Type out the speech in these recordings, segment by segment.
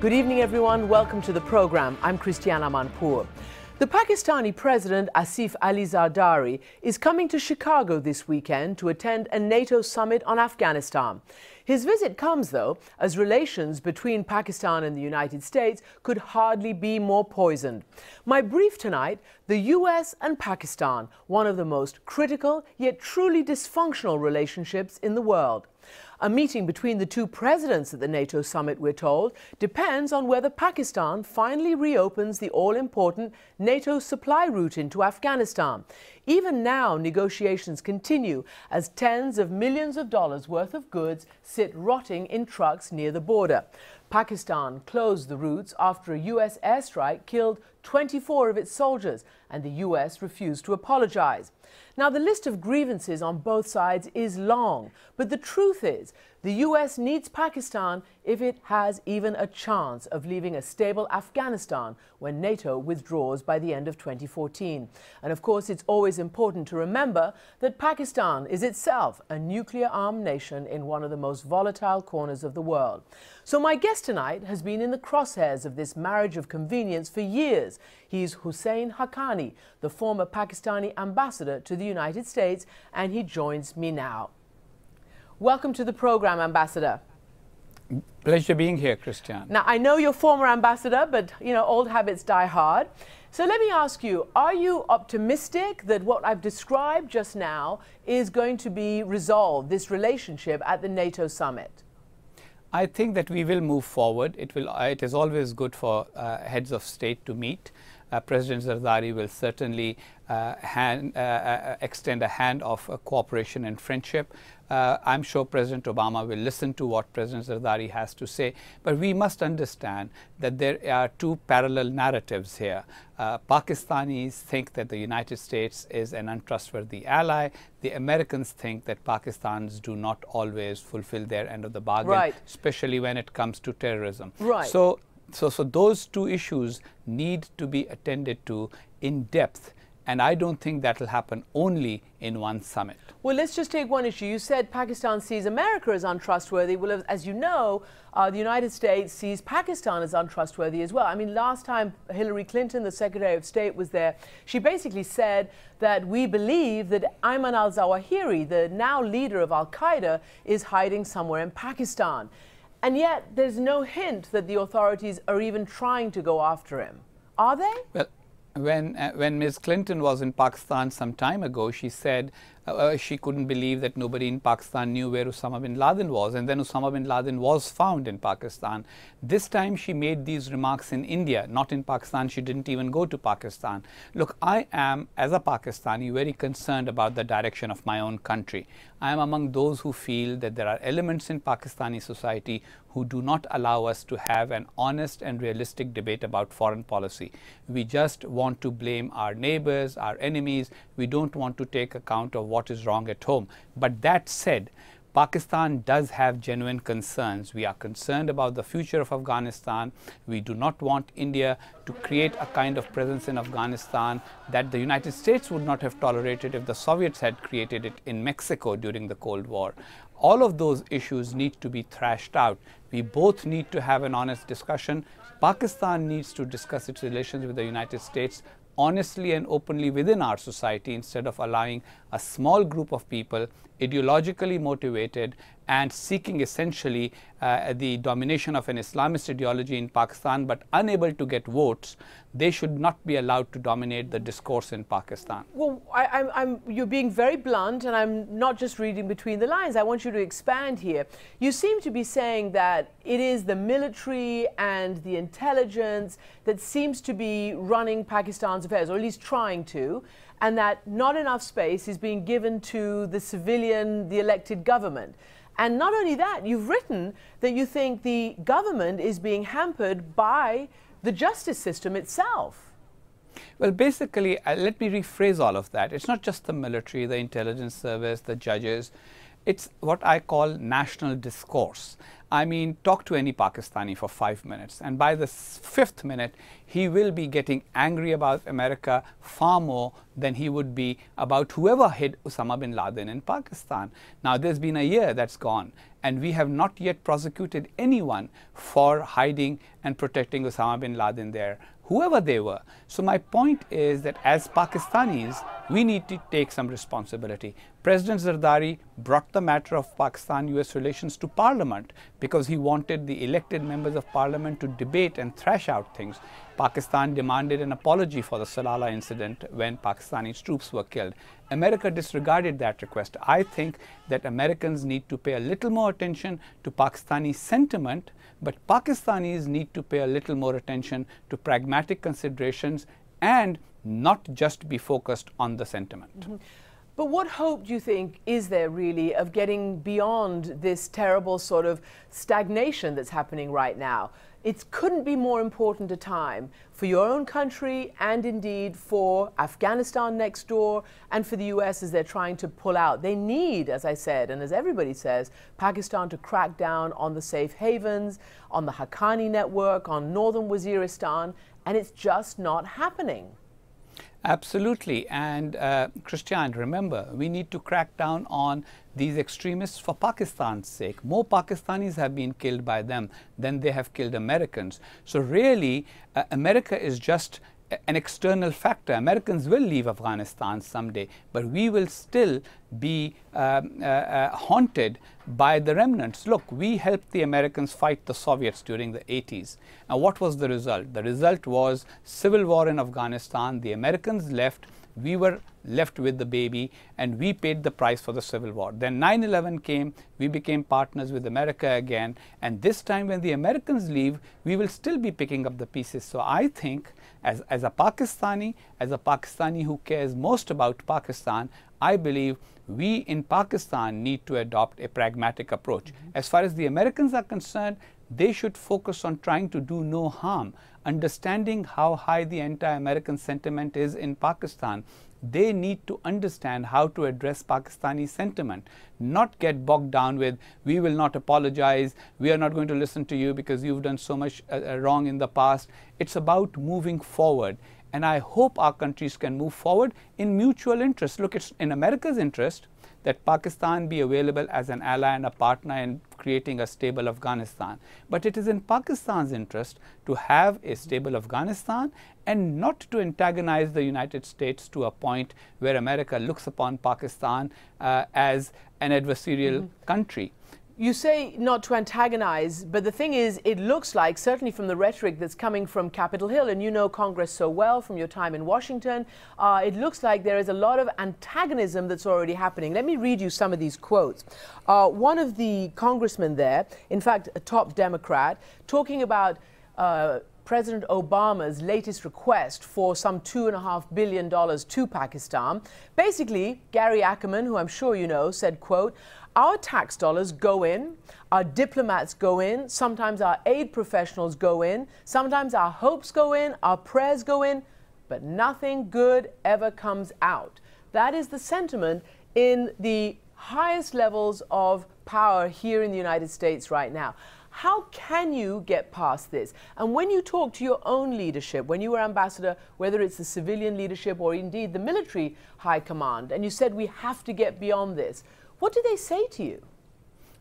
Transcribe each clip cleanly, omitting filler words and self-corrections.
Good evening, everyone. Welcome to the program. I'm Christiana Manpour. The Pakistani President Asif Ali Zardari is coming to Chicago this weekend to attend a NATO summit on Afghanistan. His visit comes, though, as relations between Pakistan and the United States could hardly be more poisoned. My brief tonight, the US and Pakistan, one of the most critical yet truly dysfunctional relationships in the world. A meeting between the two presidents at the NATO summit, we're told, depends on whether Pakistan finally reopens the all-important NATO supply route into Afghanistan. Even now, negotiations continue as tens of millions of dollars worth of goods sit rotting in trucks near the border. Pakistan closed the routes after a US airstrike killed 24 of its soldiers, and the US refused to apologize. Now, the list of grievances on both sides is long, but the truth is the US needs Pakistan if it has even a chance of leaving a stable Afghanistan when NATO withdraws by the end of 2014. And of course, it's always important to remember that Pakistan is itself a nuclear-armed nation in one of the most volatile corners of the world. So my guest tonight has been in the crosshairs of this marriage of convenience for years. He's Husain Haqqani, the former Pakistani ambassador to the United States, and he joins me now. Welcome to the program, Ambassador. Pleasure being here, Christian. Now, I know you're former ambassador, but, you know, old habits die hard. So let me ask you, are you optimistic that what I've described just now is going to be resolved, this relationship at the NATO summit? I think that we will move forward. It is always good for heads of state to meet. President Zardari will certainly extend a hand of cooperation and friendship. I'm sure President Obama will listen to what President Zardari has to say. But we must understand that there are two parallel narratives here. Pakistanis think that the United States is an untrustworthy ally. The Americans think that Pakistans do not always fulfill their end of the bargain, right, especially when it comes to terrorism. Right. So those two issues need to be attended to in depth. And I don't think that will happen only in one summit. Well, let's just take one issue. You said Pakistan sees America as untrustworthy. Well, as you know, the United States sees Pakistan as untrustworthy as well. I mean, last time Hillary Clinton, the Secretary of State, was there, she basically said that we believe that Ayman al-Zawahiri, the now leader of al-Qaeda, is hiding somewhere in Pakistan. And yet there's no hint that the authorities are even trying to go after him. Are they? Well, when Ms. Clinton was in Pakistan some time ago, she said she couldn't believe that nobody in Pakistan knew where Osama bin Laden was, and then Osama bin Laden was found in Pakistan. This time she made these remarks in India, not in Pakistan. She didn't even go to Pakistan. Look, I am, as a Pakistani, very concerned about the direction of my own country. I am among those who feel that there are elements in Pakistani society who do not allow us to have an honest and realistic debate about foreign policy. We just want to blame our neighbors, our enemies. We don't want to take account of what is wrong at home. But that said, Pakistan does have genuine concerns. We are concerned about the future of Afghanistan. We do not want India to create a kind of presence in Afghanistan that the United States would not have tolerated if the Soviets had created it in Mexico during the Cold War. All of those issues need to be thrashed out. We both need to have an honest discussion. Pakistan needs to discuss its relations with the United States honestly and openly within our society, instead of allowing a small group of people, ideologically motivated and seeking essentially the domination of an Islamist ideology in Pakistan, but unable to get votes. They should not be allowed to dominate the discourse in Pakistan. Well, you're being very blunt, and I'm not just reading between the lines. I want you to expand here. You seem to be saying that it is the military and the intelligence that seems to be running Pakistan's affairs, or at least trying to, and that not enough space is being given to the civilian, the elected government. And not only that, you've written that you think the government is being hampered by the justice system itself. Well, basically, let me rephrase all of that. It's not just the military, the intelligence service, the judges. It's what I call national discourse. I mean, talk to any Pakistani for 5 minutes, and by the 5th minute, he will be getting angry about America far more than he would be about whoever hid Osama bin Laden in Pakistan. Now, there's been a year that's gone, and we have not yet prosecuted anyone for hiding and protecting Osama bin Laden there, whoever they were. So my point is that as Pakistanis, we need to take some responsibility. President Zardari brought the matter of Pakistan-US relations to Parliament because he wanted the elected members of Parliament to debate and thrash out things. Pakistan demanded an apology for the Salala incident when Pakistani troops were killed. America disregarded that request. I think that Americans need to pay a little more attention to Pakistani sentiment, but Pakistanis need to pay a little more attention to pragmatic considerations and not just be focused on the sentiment. Mm-hmm. But what hope do you think is there really of getting beyond this terrible sort of stagnation that's happening right now? It couldn't be more important a time for your own country and indeed for Afghanistan next door and for the US as they're trying to pull out. They need, as I said, and as everybody says, Pakistan to crack down on the safe havens, on the Haqqani network, on northern Waziristan, and it's just not happening. Absolutely. And Christian, remember, we need to crack down on these extremists for Pakistan's sake. More Pakistanis have been killed by them than they have killed Americans. So really, America is just an external factor. Americans will leave Afghanistan someday, but we will still be haunted by the remnants. Look, we helped the Americans fight the Soviets during the 80s. Now, what was the result? The result was civil war in Afghanistan. The Americans left. We were left with the baby, and we paid the price for the civil war. Then 9/11 came, we became partners with America again, and this time when the Americans leave, we will still be picking up the pieces. So I think as a Pakistani who cares most about Pakistan, I believe we in Pakistan need to adopt a pragmatic approach. As far as the Americans are concerned, they should focus on trying to do no harm, understanding how high the anti-American sentiment is in Pakistan. They need to understand how to address Pakistani sentiment, not get bogged down with, we will not apologize, we are not going to listen to you because you've done so much wrong in the past. It's about moving forward. And I hope our countries can move forward in mutual interest. Look, it's in America's interest that Pakistan be available as an ally and a partner in creating a stable Afghanistan. But it is in Pakistan's interest to have a stable Afghanistan and not to antagonize the United States to a point where America looks upon Pakistan as an adversarial country. You say not to antagonize, but the thing is, it looks like, certainly from the rhetoric that's coming from Capitol Hill, and you know Congress so well from your time in Washington, it looks like there is a lot of antagonism that's already happening. Let me read you some of these quotes. One of the congressmen there, in fact, a top Democrat, talking about President Obama's latest request for some $2.5 billion to Pakistan. Basically, Gary Ackerman, who I'm sure you know, said, quote, "Our tax dollars go in, our diplomats go in, sometimes our aid professionals go in, sometimes our hopes go in, our prayers go in, but nothing good ever comes out." That is the sentiment in the highest levels of power here in the United States right now. How can you get past this? And when you talk to your own leadership, when you were ambassador, whether it's the civilian leadership or indeed the military high command, and you said we have to get beyond this, what do they say to you?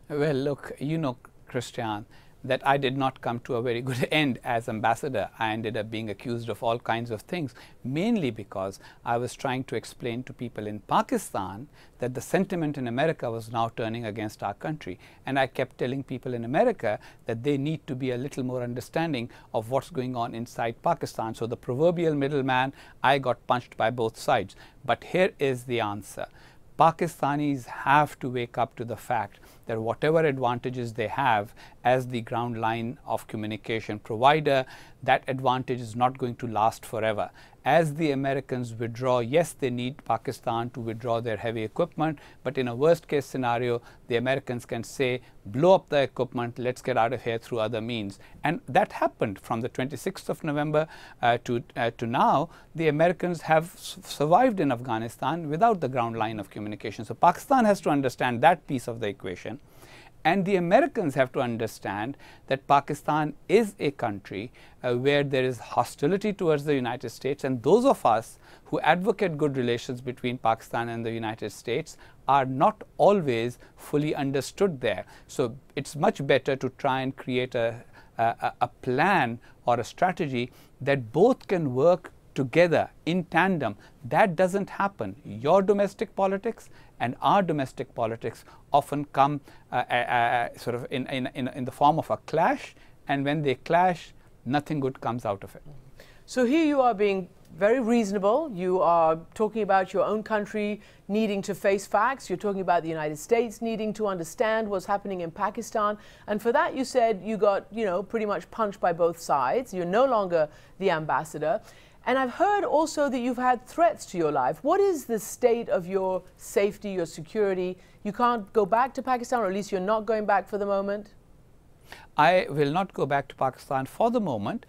Well, look, you know, Christian, that I did not come to a very good end as ambassador. I ended up being accused of all kinds of things, mainly because I was trying to explain to people in Pakistan that the sentiment in America was now turning against our country. And I kept telling people in America that they need to be a little more understanding of what's going on inside Pakistan. So the proverbial middleman, I got punched by both sides. But here is the answer. Pakistanis have to wake up to the fact that whatever advantages they have as the ground line of communication provider, that advantage is not going to last forever. As the Americans withdraw, yes, they need Pakistan to withdraw their heavy equipment, but in a worst case scenario, the Americans can say, blow up the equipment, let's get out of here through other means. And that happened from the 26th of November to now. The Americans have survived in Afghanistan without the ground line of communication. So Pakistan has to understand that piece of the equation. And the Americans have to understand that Pakistan is a country where there is hostility towards the United States, and those of us who advocate good relations between Pakistan and the United States are not always fully understood there. So it's much better to try and create a plan or a strategy that both can work together in tandem. That doesn't happen. Your domestic politics and our domestic politics often come sort of in the form of a clash, and when they clash, nothing good comes out of it. So here you are being very reasonable. You are talking about your own country needing to face facts. You're talking about the United States needing to understand what's happening in Pakistan. And for that, you said you got, pretty much punched by both sides. You're no longer the ambassador. And I've heard also that you've had threats to your life. What is the state of your safety, your security? You can't go back to Pakistan, or at least you're not going back for the moment? I will not go back to Pakistan for the moment,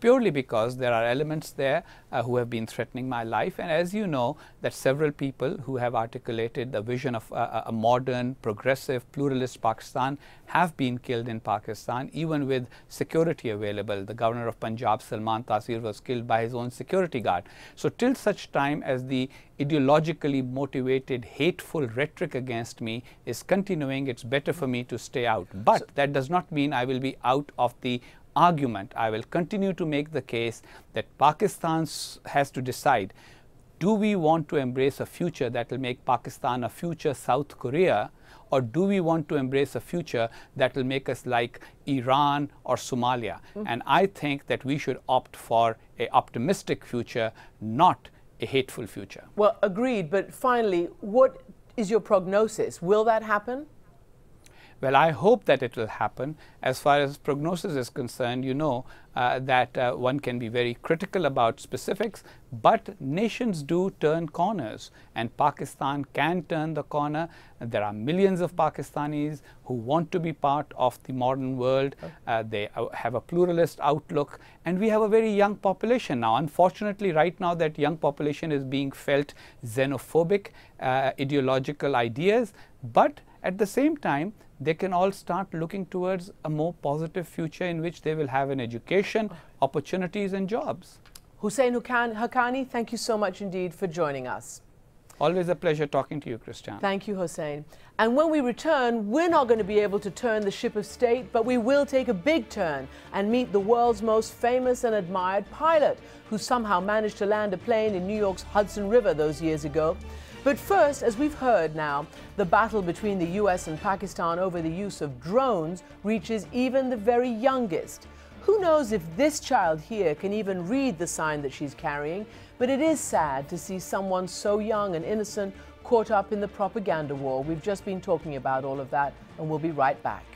purely because there are elements there who have been threatening my life. And as you know, that several people who have articulated the vision of a modern, progressive, pluralist Pakistan have been killed in Pakistan, even with security available. The governor of Punjab, Salman Taseer, was killed by his own security guard. So till such time as the ideologically motivated, hateful rhetoric against me is continuing, it's better for me to stay out. But that does not mean I will be out of the argument. I will continue to make the case that Pakistan has to decide, do we want to embrace a future that will make Pakistan a future South Korea, or do we want to embrace a future that will make us like Iran or Somalia? And I think that we should opt for an optimistic future, not a hateful future. Well, agreed. But finally, what is your prognosis? Will that happen? Well, I hope that it will happen. As far as prognosis is concerned, you know that one can be very critical about specifics, but nations do turn corners, and Pakistan can turn the corner. There are millions of Pakistanis who want to be part of the modern world. They have a pluralist outlook, and we have a very young population now. Unfortunately, right now that young population is being felt xenophobic, ideological ideas, but at the same time, they can all start looking towards a more positive future in which they will have an education, opportunities and jobs. Husain Haqqani, thank you so much indeed for joining us. Always a pleasure talking to you, Christiane. Thank you, Husain. And when we return, we're not going to be able to turn the ship of state, but we will take a big turn and meet the world's most famous and admired pilot who somehow managed to land a plane in New York's Hudson River those years ago. But first, as we've heard now, the battle between the US and Pakistan over the use of drones reaches even the very youngest. Who knows if this child here can even read the sign that she's carrying, but it is sad to see someone so young and innocent caught up in the propaganda war. We've just been talking about all of that, and we'll be right back.